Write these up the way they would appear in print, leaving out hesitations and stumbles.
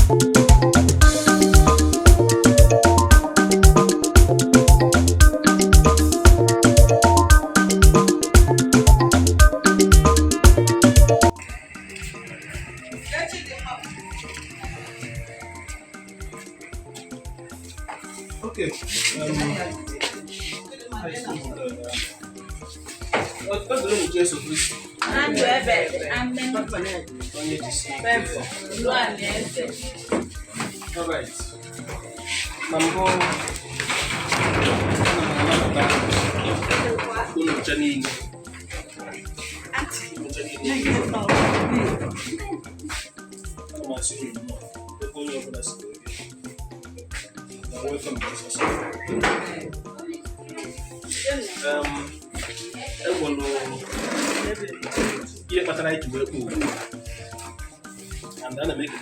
Okay. What do you just Kristo? Amen. All right. Mambo kuna chani. Welcome to this. Yeah, but I to work and then I make it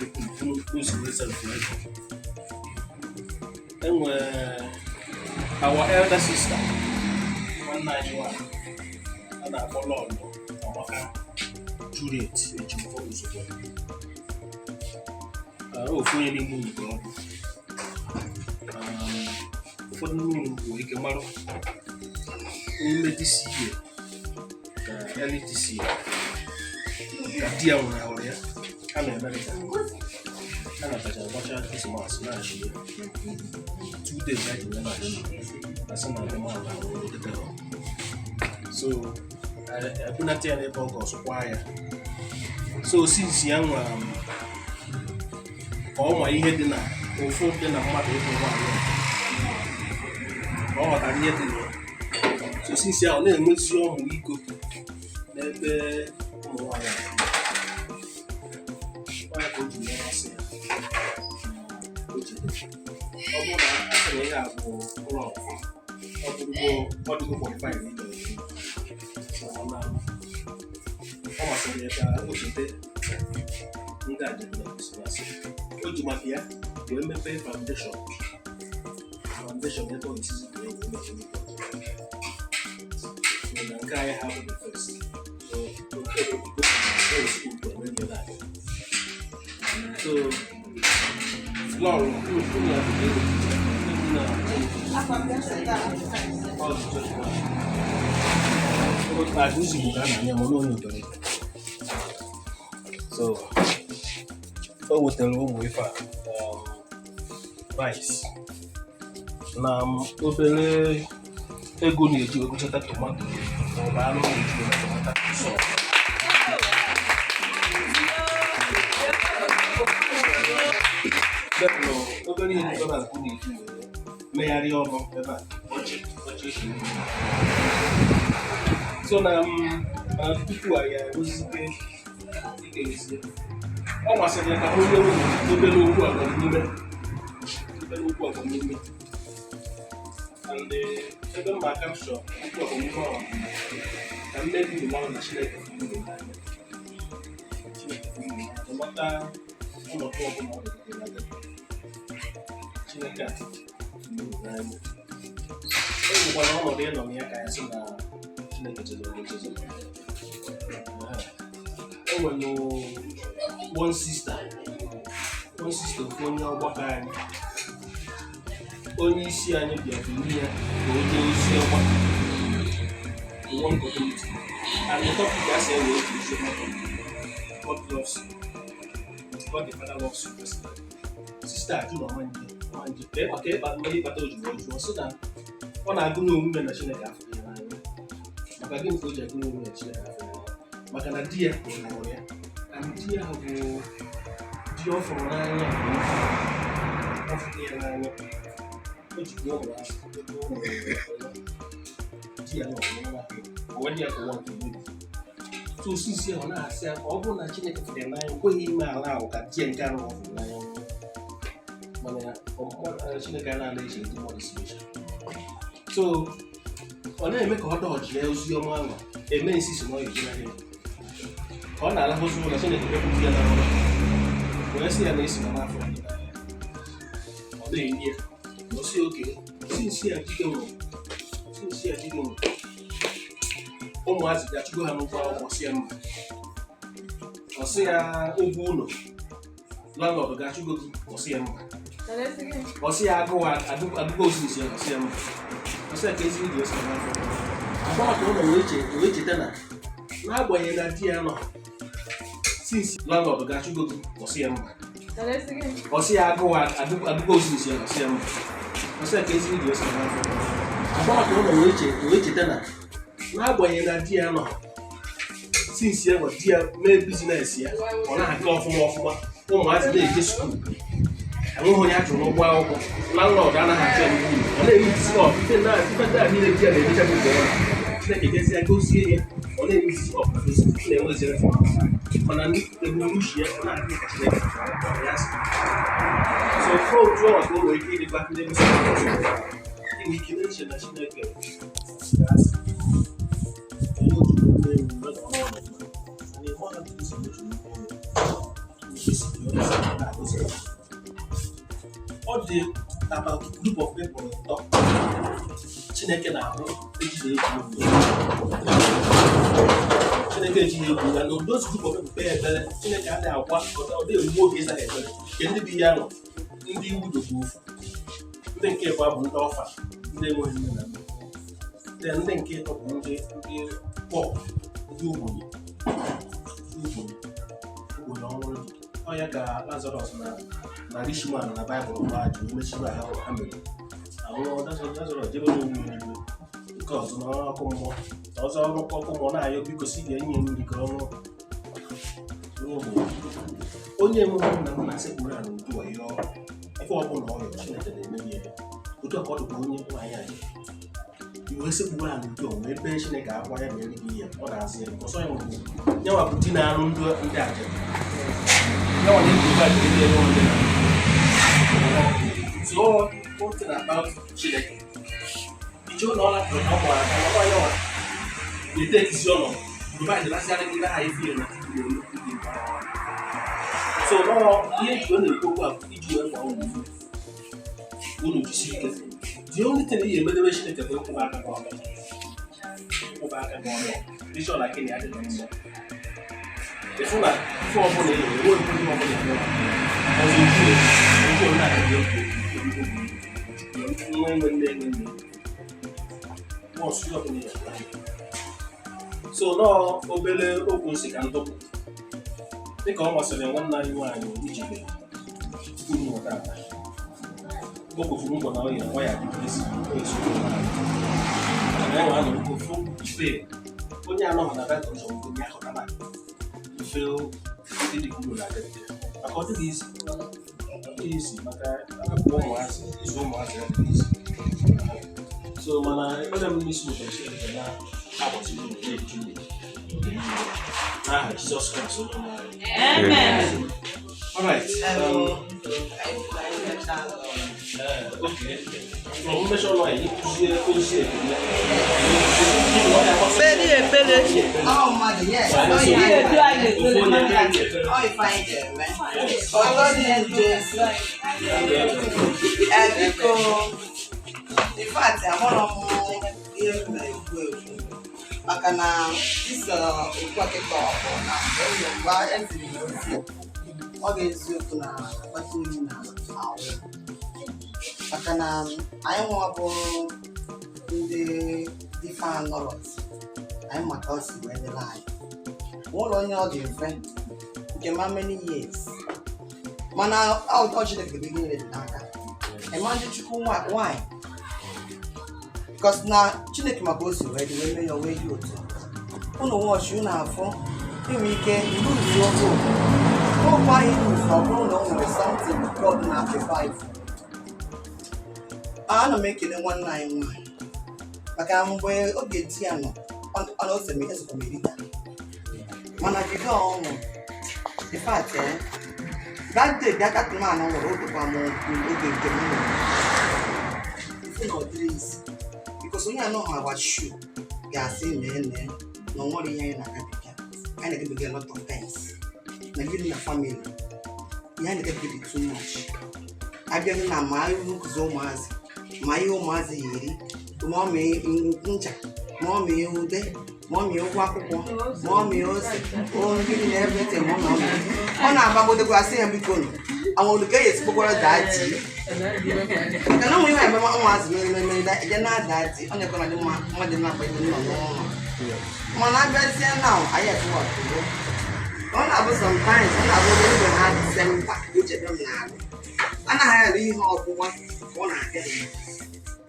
and our elder sister 191 and I follow Juliet, which you follow. For the moon, we can model this year, early this year. Dear one, I'm American. And I watch out this month last year. 2 days right in the night. That's another month. So I put not tell about God's choir. So since young, all my head dinner, or 4 dinner, oh, I get it. So since you are on emotion, we go. Never more. Why go to your house? I have wrong. What do you go 45 minutes? So now, almost a year. What you might hear, you may pay foundation. Foundation is easy to make. So I have the first. So long. So with the room with rice. Now, obere ego na-eji wepụta tomato ma ọ bụ anụ na-eji wepụta tomato. Obere ihe ndị na-akụ na-eji megharịa ọnụ ebe a ọchị. So na tupu anyị arụzie ike ọ masịrị ya ka onye obere okwu agwa n'ime and ebe mma aka m chọrọ okwu ọgbọmụmụ ahụ ka mmebi ụwa na Chineke mata ọnọdụ ọbụla ọ dịrị Chineke a n'anya e nwekwara ọnọdụ ịnọ na ya ka ya sị na Chineke chezoro e nwere one sister nke onye ọgbakọ anyị onye isi anyị bịara n'ihe ya ka onye isi ọgbakọ one community and the topic I say God the Father loves you. Sister Ijele Nwanyi okay but many battle you so that ọ na-agụ n'omume na Chineke afọ ya n'anya maka gịnị ka o ji agụ n'omume na Chineke afọ ya maka na di ya hụrụ ya and di ya bụ di ọ fụrụ n'anya ọ fụrụ ya n'anya o ji gụọ ụlọ di ya na ọnwụnwa ya ka nwa nke so osisi ọ na-asị ọ bụrụ na Chineke fụrụ ya n'anya nkweghị ime ala ahụ ka di ya nke ahụ ọ fụrụ n'anya mana Chineke anaghị eji ndị mmadụ si eche so ọ na-eme ka ọ dọọji ya ozi ọma ahụ eme nsisi na ọ ya ejina ihe ka ọ na-alahụzi ụlọ Chineke bepụta ya n'ụlọ wee sị ya na esi na n'afọ ọ na-enye ya ọ sị oke sinsi ya jike nwụrụ ụmụazị ga-achụgo ha n'ụkwụ akwụkwọ si ya mba ọ sị ya ụgwọ ụlọ landlord ga-achụgo gị ọsị ya mba ọsị ya agụgụ osisi ya ọsị ya mba ọsị ya ka ezi ndị osi n'afọ agbọghọ ụlọ wee cheta na n'agbanyeghị na di ya nọ since landlord ga-achụgo gị ọsị ya mba ọsị ya agụgụ osisi ya ọsị ya mba ọsị ya ka ezi ndị osi n'afọ agbọghọ ụlọ wee cheta na n'agbanyeghị na di ya nọ since ya nọ di ya mee bizines ya ọ na-aga ọfụma ụmụazị na-eje skuul enweghị onye a chụrụ ụgwọ akwụkwọ landlord anaghị achọ ya ọ na-erutisi ife ndị a niile di ya na-emecha ụgwọ ya Chineke jezie gozie ya ọ na-erutisi na-enwezire mana ebumnuche ya ọ na-adị ka Chineke ya si so otu ọwa ka o nwere ike ịdịkwa ndị inwe ike na-eche na Chineke ga-asị ọ dị about group of people ụtọ Chineke na-ahụ ejighị egwu ya na those group of people kpee ekpere Chineke adịghị agwa ọ dịghị egbu oge ịza ekpere nke ndị bi ya nọ ndị iwu dogo ofu ndị nke bụ ndị ọfa ndị enweghị nne na nna ndị nke ịtọ bụ ndị pọp ndị ogbenye ọhụrụ ọ ya ka Lazarus na rich man na Baịbụl gbajụ mechiri ha mere ahụ Lazarus jebe n'onwe eluigwe nke ọzọ na ọkụ mmụọ na ọzọ ọrụ ọkụ mmụọ na-ayọ biko si ga-enye mmiri ka ọṅụ onye emume na m na-asịkpụrụ ala udu ọyọ ife ọbụla ọrịa Chineke na-emebi ya otu ka ọ dịkwa onye nwaanyị anyị iwe sekpụrụ ala udu wee bee Chineke akwa ya ma erighị ihe ọ na-azị ya ọsọ ya nwere nyanwa bụ di na-arụ ndị aja nyanwa na-ebuga ndị ebe onye na so one thing about Chineke ije ụlọ ọla tụrụ na ọmụ aka ọkwa ya nwa na-ete ekisi ọnọ provide lasịara gị na ha efie na so n'ọrụ ihe eji ọ na-ekwu okwu a iji wee kwa unu jisi ike the only thing ihe emedebe Chineke bụ ịkwụba aka gị ọnụ isi ọla kene ya dị na mmụọ ịfụ na ife ọbụla elu enwe ekwu ihe ọbụla eme ọzọ uju na-adịghị egwu nwe nne nọọsụ ọbụla ya so nọọ obere okwu nsị ka ntọpụ dịka ọ masịrị nwanne anyị nwaanyị Ijele nweta o kwufuru mbọ na ọ ya dị ezi enwe anọ ofu ife onye anọghị na Baịbụl ọzọ onye ahụtara ife ndị dị kwuru na adịghị maka ọ dịghị isi maka akụkụ ụmụazị izu ụmụazị adịghị isi so mana ekpere m n'isi ụbọchị nke na agbọchị nke Juli n'aha Jizọs Kraịst onye nwe anyị. Amen. All right. Okay. From measure line, you see oh my God, yes. Oh, you find it, man. Oh, in fact, I'm one of makana this ukwaketo na ngwa entry ọ ga-eziokwu na akpata oyi na ahụ makana anyị nwa bụ ndị difa nọrọt anyị maka o si wee dịla anyị ụlọ onye ọ dị mfe nke ma many years mana ọ Chineke dị niile dị n'aka ịma ndị Chukwu nwanyị because na Chineke maka o si wee dị wee mee ya wee dị otu ụnụ wọchị ụnụ afọ inwe ike ilu uzu otu okwu ahụ ilu uzu ọ bụrụ na o nwere something God na-apịa ana m ekele nwanne anyị nwanyị maka mgbe oge di ya nọ ọ na-ose m ezukọ m erita mana bido ọnwụ the fact that day bịa katụmanụ nwere otukwa m oge nke m nwere ife na ọdịrị isi because onye anọ ha washu ga-asị mee na ọ nwere ihe anyị na-agabiga anyị na-agabiga a lot of things na gịnị na family ihe anyị na-agabiga too much abịaghị na ma anyị nkụzi ụmụazị ma ihe ụmụazị ya eri ma ọ mee ncha ma ọ mee ude mommy ụgwọ akwụkwọ, mommy ose, gịnị na everything mommy. Ọ na-agbagodekwa asị ya biko nụ. Àwọn olùkọ́ yẹ ti kókó rẹ̀ dáàtì. Ìkànnì àwọn ìwà ìbámu àwọn àti mẹ́rin ẹ̀jẹ̀ náà dáàtì. Ọ̀nà ìkọ́nà ọdún mọ́dé náà pẹ̀lú nínú ọ̀nà ọ̀nà. Mọ̀ náà bẹ́ẹ̀ sí ẹ̀ náà ayé ẹ̀fọ́ wà kúrò. Wọ́n náà bó sometimes wọ́n náà bó lórí ìwé náà di sẹ́ńtà ló jẹ́ bẹ́ẹ̀ náà. Wọ́n náà yẹ rí ihe ọ̀bụwa wọ́n náà kẹ́ ẹ̀.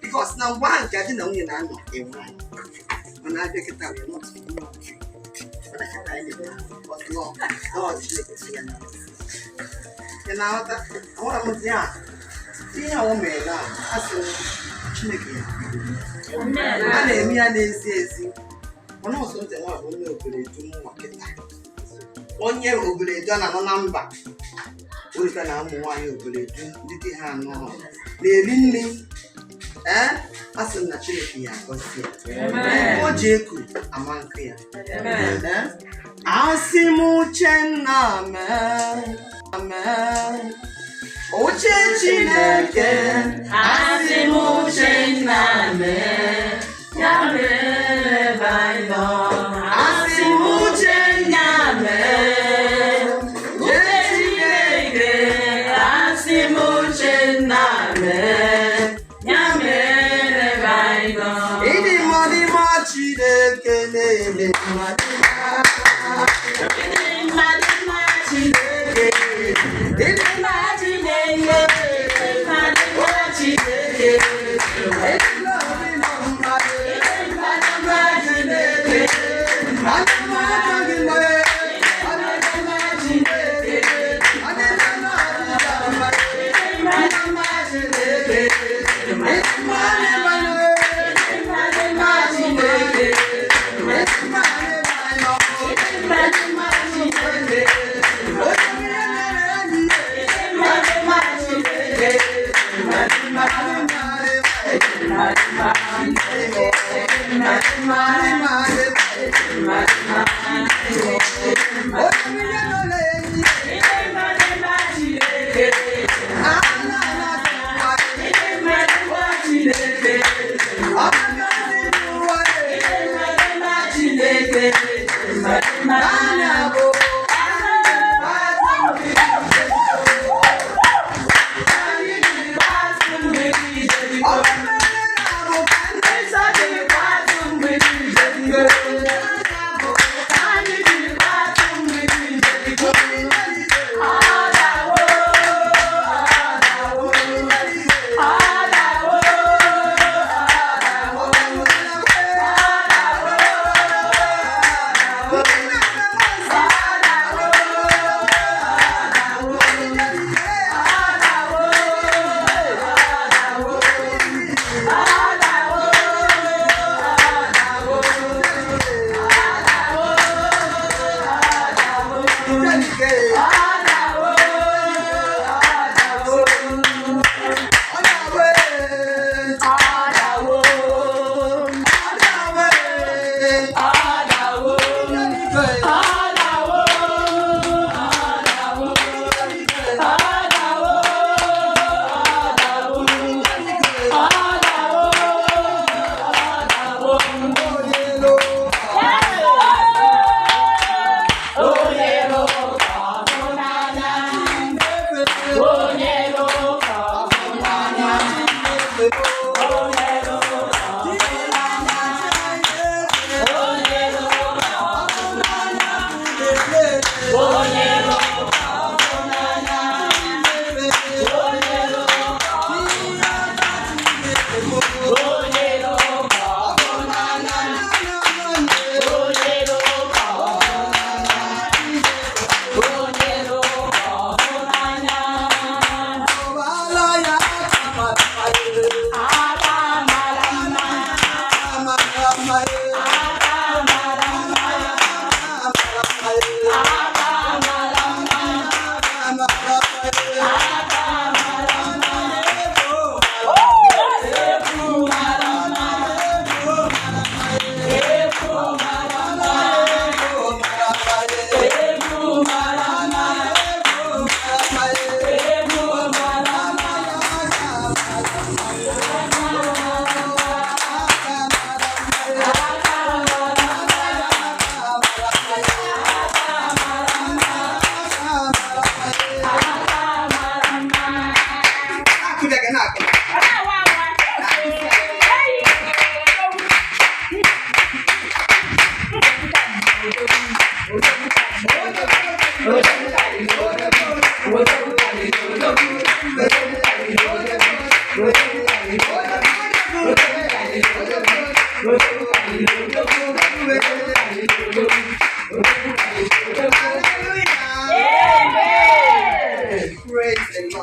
Because na ngwa nke adị na nwunye na-anọ ewu. Ọ na-abịa kịta wee nọtụ. Ọ na-akata anyị na ọtụọ. Ọ dị ya na. Ị na-aghọta ahụra m dị a ihe ahụ mere na asị Chineke ya a na-eme ya n'ezi ezi mana ọsọ ntị nwa bụ onye obodo nwa kịta onye obodo na-anọ na mba orika na ụmụ nwaanyị obodo ndị dị ha anọ na-eri nri asị m na Chineke ya agọzie o ji eku ama nkụ ya asị m Uchenna mee Amen. Uche Chineke, asị m Uchenna mee, ya mere ebe anyị nọ. Asị m Uchenna mee, Uche Chineke, asị m Uchenna mee, ya mere ebe anyị nọ. Ịdị mma Chineke na-eme mmadụ. Ịdị mma Chineke. It's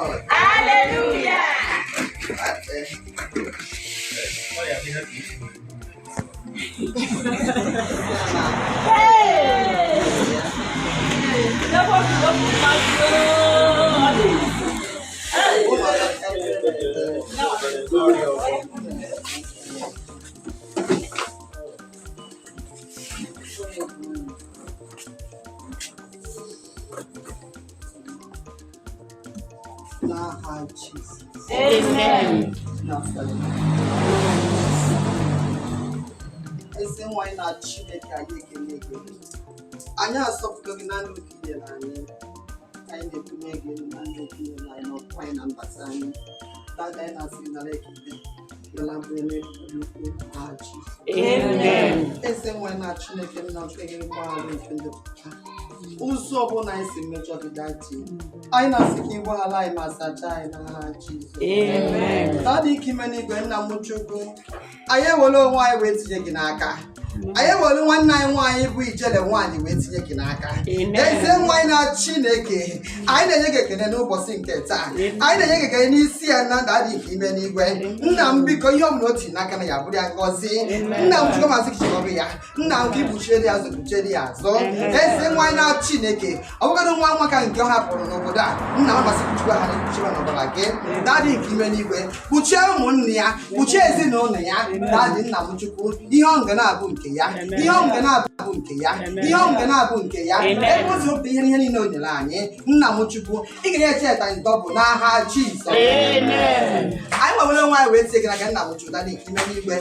Hallelujah. Amen. Ese nwanyị na Chineke anyị ekele gị. Anyị asọpụrụ gị na ndụ gị nyere anyị. Anyị na-ekwunye gị na ndụ gị nyere anyị n'ọkwa anyị na mbata anyị. Dada anyị na-asị na ekele. Amen. Ese nwanyị na Chineke nna okpere mgbagharụ nke ndepụta. Ụzọ ọbụla anyị si mejọ gị dati. Anyị na-asị ka ịgbaghara anyị ma sachaa anyị n'aha Jizọs. Amen. Ọ dị ike ime n'igwe nna m Chukwu. Anyị ewere onwe anyị wee tinye gị n'aka. Anyị ewere nwanne anyị nwaanyị bụ Ijele Nwanyi wee tinye gị n'aka. Eze nwanyị na Chineke, anyị na-enye gị ekele n'ụbọchị nke taa. Anyị na-enye gị ekele n'isi ya na ndụ dị ike ime n'igwe. Nna m biko ihe ọbụla o tiri n'aka na ya bụrụ ya ngọzi. Nna m Chukwu masị gị ọrụ ya. Nna m ka ikpuchiere ya azụ kpuchiere ya azụ. Eze nwanyị na Chineke, ọ bụgodị nwa nwaka nke ọ hapụrụ n'obodo a. Nna m masị gị ha na-ekpuchiwa n'ọbara gị. Dadị nke ime n'igwe, kpuchie ụmụnne ya, kpuchie ezinụlọ ya. Dadị nna m Chukwu, ihe ọ nga na-abụ nke ya. Ihe ọ nga na-abụ nke ya. Ihe ọ nga na-abụ nke ya. Ebe o zụpụta ihe niile o nyere anyị. Nna m Chukwu, ị ga-enye cheta anyị dọbụ n'aha Jizọs. Amen. Anyị nwere onwe anyị wee tie gị n'aka nna m Chukwu dadị nke ime n'igwe.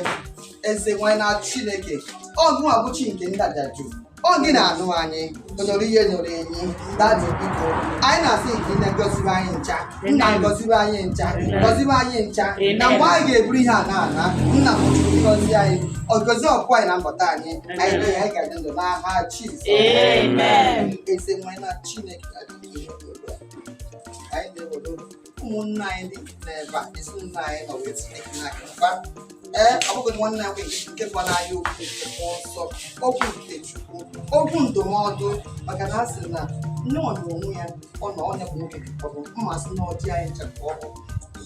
Eze nwanyị na Chineke, ọgụ abụchi nke ndajaju. Ọ gị na-anụ anyị, onyoro ihe nyoro enyi, dadị biko. Anyị na-asị nke ị na-egozibe anyị ncha. Nna ngozibe anyị ncha, gozibe anyị ncha. Na mgbe anyị ga-eburu ihe a na-ana, nna m Chukwu gọzie anyị. Ọgọzi ọkụ anyị na mbata anyị. Anyị ga anyị ga-adị ndụ n'aha Jizọs. Amen. Eze nwanyị na Chineke adịghị ihe anyị na-ewere ụmụnna anyị dị n'ebe a, ezinụlọ anyị nọ wee tinye gị n'aka. Ọ bụghị nwanne anyị nke gwa n'anya okwu nke mmụọ nsọ, okwu nke Chukwu, okwu ndụmọdụ, maka na a sị na nne ọ na onwe ya ọ na onye bụ nwoke ọ bụ mmasị na ọdị anyị nchekwa ọhụụ.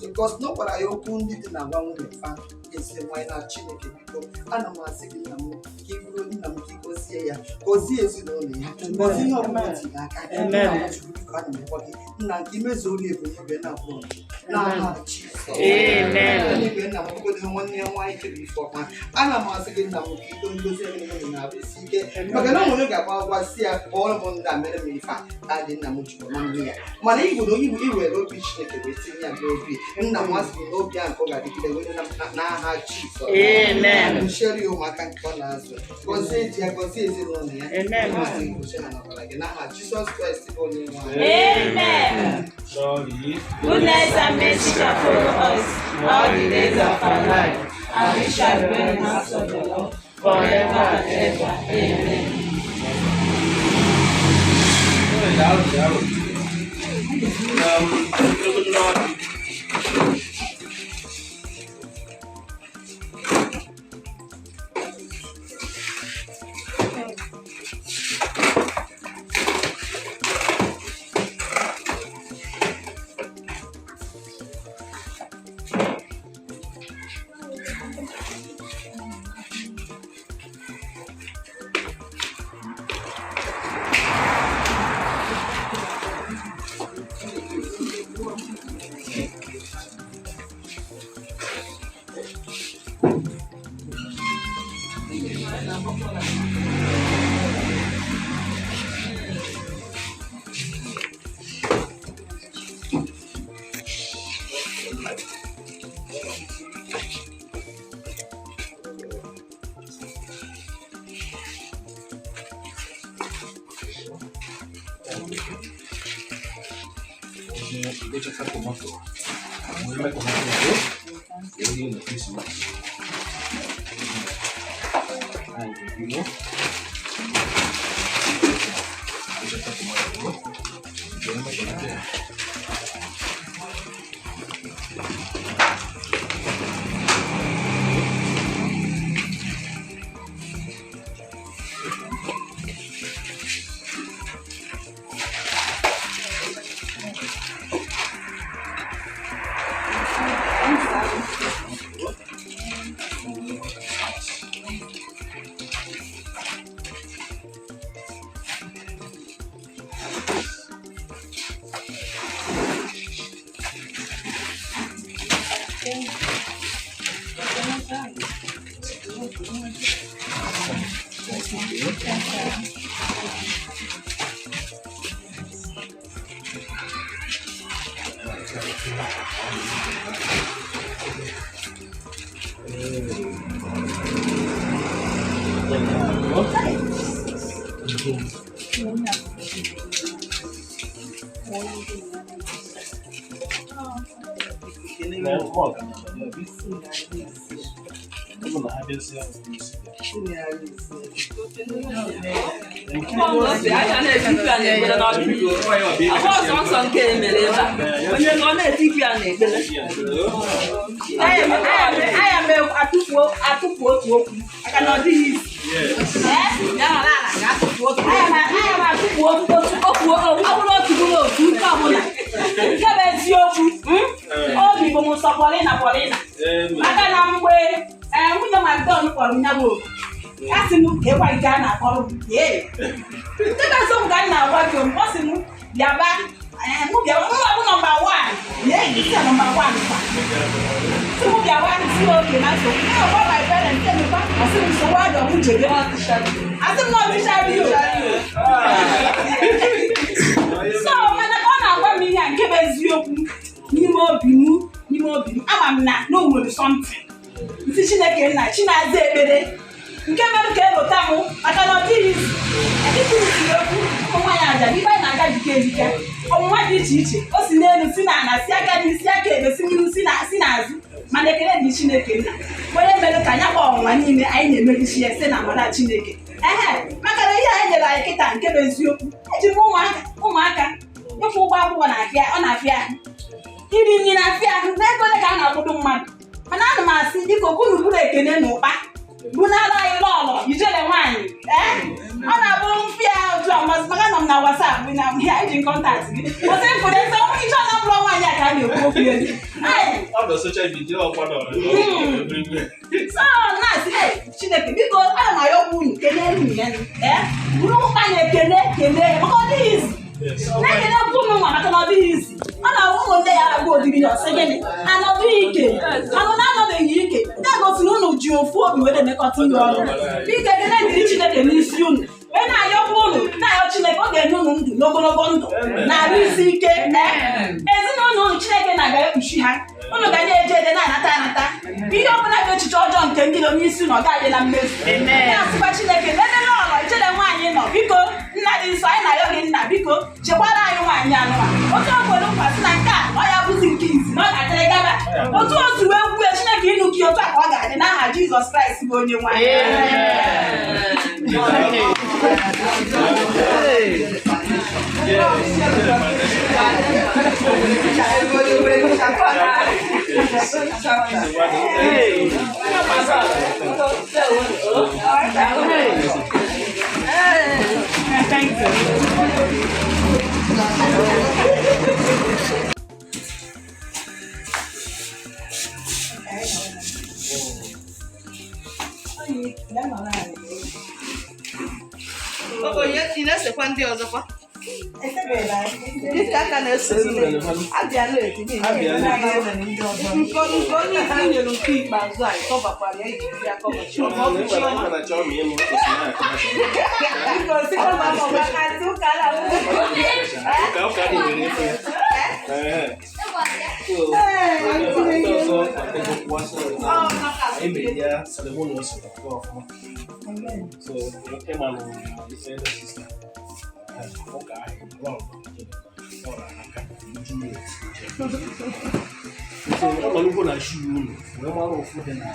Because na ọ gwara ya okwu ndị dị na agwa nwunye fa. Eze nwanyị na Chineke biko, ana m asị gị nna m ka ị bụrụ nna m ka ị gozie ya, gozie ezinụlọ ya, gozie ihe ọbụla tinye aka. Nna m Chukwu biko, ana m ekpọ gị nna nke imezu olu ebumnobi na abụọ n'aha Jizọs. Amen. Igwe nna m ọbụgodị nwanne ya nwaanyị kere ife ọma. Ana m asị gị nna m ka iko ngozi ebe niile na-abụ isi ike, maka na onwere ga-agba agwa si ya kpọrọ m ndị a mere m ife a adị nna m Chukwu na nne ya. Mana igwere iwere obi Chineke wee tinye ya n'obi. Nna m asị gị n'obi ahụ ka ọ ga-adịgide were n'aha Jizọs. Amen. Shere ya ụmụaka nke ọ na-azụ, gọzie di ya, gọzie ezinụlọ ya. Amen. N'aha Jizọs Kraịst bụ onye nwe anyị. Amen. Surely, Goodness and mercy shall follow us all the days of our life, and we shall dwell in the house of the Lord forever and ever. Amen. Deixa essa tomate. A mulher vai tomar tudo. Eu li no Facebook. Aí, viu? Deixa essa tomate. Eu vai tomar. Lolo Ijele Nwanyi. Ọ na-abụ mpịa otu a maka na WhatsApp na eji contact gị. Ọ sị for the same ịchọ na bụrụ nwaanyị a ka a na-ekwu okwu ezi. Ọ bụ social media ọkwado. So na-asị Chineke biko ana m ayọkwu unu kelee unu ya. Bụrụ ụka na-ekele maka ọ dịghị izi. Na-ekele okwu ụmụ nwa maka na ọ dịghị izi. Ọ na-ahụ ụmụ ndị ya agwa odiri ya ọsị gịnị anọdụghị ike mana na-anọbeghị ike nke gosi na unu ji ofu obi were emekọta ihe ọrụ biko ekele dịrị Chineke n'isi unu wee na-ayọkwa unu na-ayọ Chineke ọ ga-enye unu ndụ n'ogologo ndụ na-arụ isi ike ezinụlọ unu Chineke na-aga ekpuchi ha unu ga na-eje ede na-anata ihe ọbụla bụ echiche ọjọọ nke ndị onye isi unu ọ gaghị na mmezu na-asịkwa Chineke ledere Lolo Ijele Nwanyi nọ biko nna dị nsọ anyị na-ayọ gị nna biko chekwara anyị nwaanyị anụwa otu o kwere nkwa sị na nke a ọ ya bụzi nke izi na ọ ga-adịrị gaba otu otu wee kwue Chineke ịnụ gị otu a ka ọ ga-adị n'aha Jizọs Kraịst bụ onye nwaanyị Thank ị na-esekwa ndị ọzọkwa? Dịka aka na-eso abịala etinye nke onye isi nyere nke ikpeazụ a kọbakwara ya iji bịa kọbachi ọlụgbo na shi unu wee mara ụfọdụ na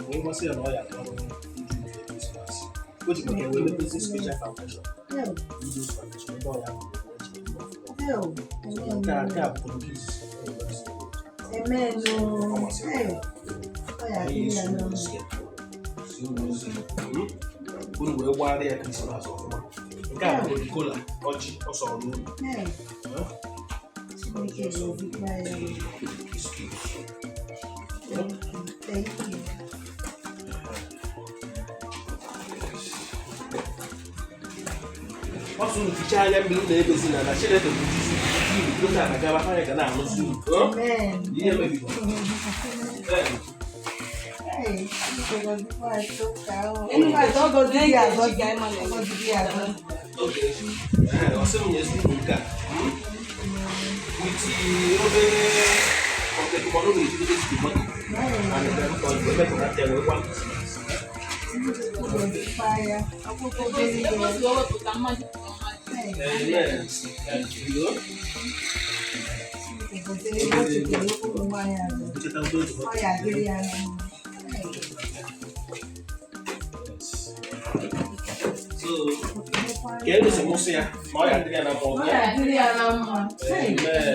wee masị ya na ọ ya atọ o ji maka wee mepezi special foundation ebe ọ ya nke a bụrụ unu wee gbara ya Krismas ọfụma nke a bụ kola ọjị ọsọrọ n'ụlọ ọsụ nficha anya mmiri na-ebezi na Chineke bụ isi na gaba anya ga na-amụzi ihe mebigo ọsị m nyezi nke a witi obere ọkekụmọnụ na-ejide ezigbo que ele se mostra, olha, Adriana, olha, Adriana,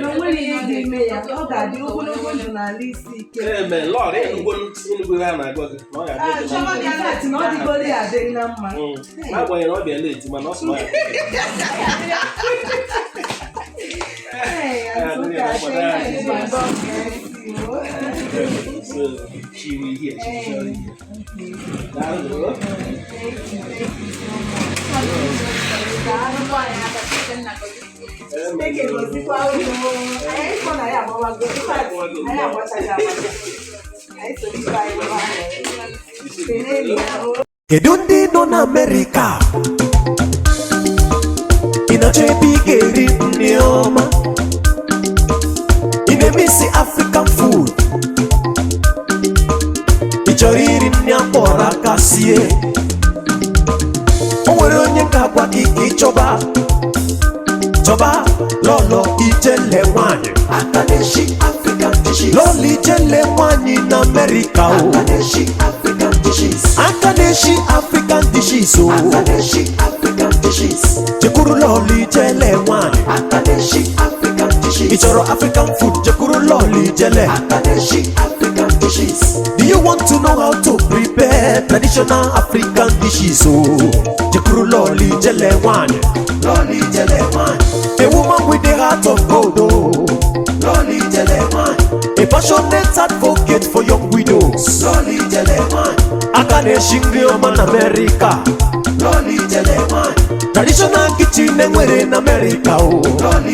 não vou lhe dizer meia, olha, digo que não vou jornalista. É, Lore, não vou lá na agora, olha. Ah, chama de Adriana, não digo de Adriana, mas agora não é bem leite, mas nossa mãe. She will hear. Kedu ndị nọ n'Amerika ị na-achọ ebe ị ga-eri nri ọma ị na-emesi African food ị chọrọ iri nri akpọrọ aka sie o nwere onye ga-agwa gị ka ị chọba Lolo Ijele Nwanyi aka na-eshi African dishes Lolo Ijele Nwanyi na America aka na-eshi African dishes aka na-eshi African dishes aka na-eshi African dishes jekuru Lolo Ijele Nwanyi aka na-eshi African dishes ị chọrọ African food jekuru Lolo Ijele aka na-eshi African dishes. Do you want to know how to prepare traditional African dishes? Jekuru Lolo Ijele Nwanyi Lolo Ijele Nwanyi a woman with the heart of gold, Lolo Ijele Nwanyi a passionate advocate for young widows, Lolo Ijele Nwanyi aka na-eshi nri ọma na America, Lolo Ijele Nwanyi traditional kitchen enwere na America, Lolo